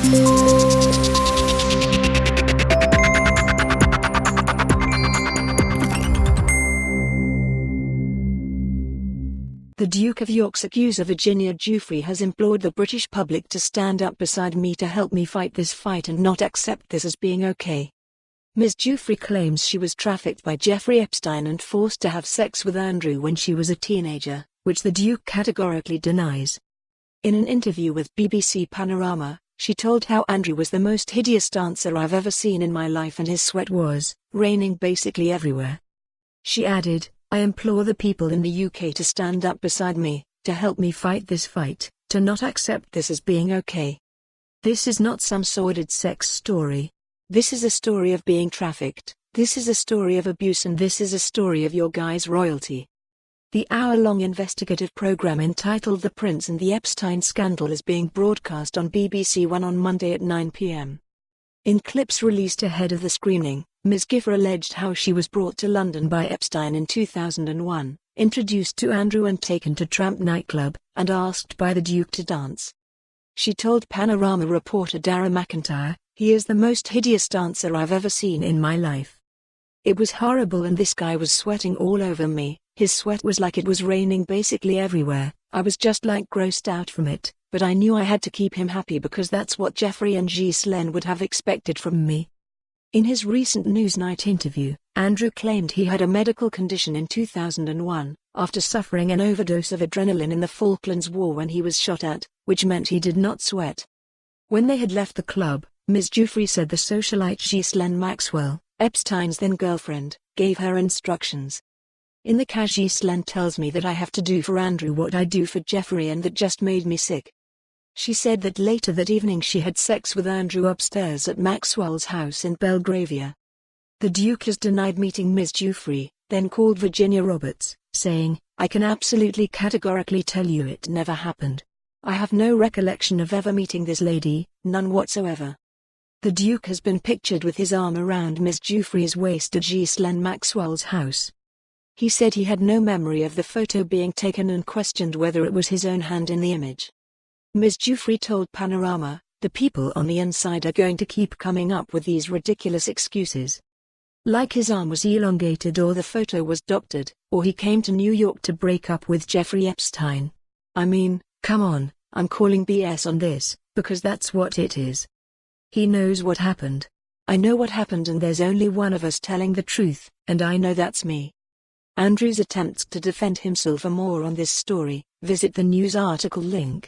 The Duke of York's accuser Virginia Giuffre has implored the British public to stand up beside me to help me fight this fight and not accept this as being okay. Ms. Giuffre claims she was trafficked by Jeffrey Epstein and forced to have sex with Andrew when she was a teenager, which the Duke categorically denies. In an interview with BBC Panorama, she told how Andrew was the most hideous dancer I've ever seen in my life and his sweat was raining basically everywhere. She added, "I implore the people in the UK to stand up beside me, to help me fight this fight, to not accept this as being okay. This is not some sordid sex story. This is a story of being trafficked, this is a story of abuse, and this is a story of your guy's royalty." The hour-long investigative program entitled The Prince and the Epstein Scandal is being broadcast on BBC One on Monday at 9 p.m. In clips released ahead of the screening, Ms. Guiffre alleged how she was brought to London by Epstein in 2001, introduced to Andrew and taken to Tramp nightclub, and asked by the Duke to dance. She told Panorama reporter Dara McIntyre, "He is the most hideous dancer I've ever seen in my life. It was horrible, and this guy was sweating all over me, his sweat was like it was raining basically everywhere. I was just like grossed out from it, but I knew I had to keep him happy because that's what Jeffrey and Ghislaine would have expected from me." In his recent Newsnight interview, Andrew claimed he had a medical condition in 2001, after suffering an overdose of adrenaline in the Falklands War when he was shot at, which meant he did not sweat. When they had left the club, Ms. Giuffre said the socialite Ghislaine Maxwell, Epstein's then-girlfriend, gave her instructions. "In the cash, Ghislaine tells me that I have to do for Andrew what I do for Jeffrey, and that just made me sick." She said that later that evening she had sex with Andrew upstairs at Maxwell's house in Belgravia. The Duke has denied meeting Ms. Giuffre, then called Virginia Roberts, saying, "I can absolutely categorically tell you it never happened. I have no recollection of ever meeting this lady, none whatsoever." The Duke has been pictured with his arm around Ms. Giuffre's waist at Ghislaine Maxwell's house. He said he had no memory of the photo being taken and questioned whether it was his own hand in the image. Ms. Giuffre told Panorama, "The people on the inside are going to keep coming up with these ridiculous excuses. Like his arm was elongated, or the photo was doctored, or he came to New York to break up with Jeffrey Epstein. I mean, come on, I'm calling BS on this, because that's what it is. He knows what happened. I know what happened, and there's only one of us telling the truth, and I know that's me." Andrew's attempts to defend himself. For more on this story, visit the news article link.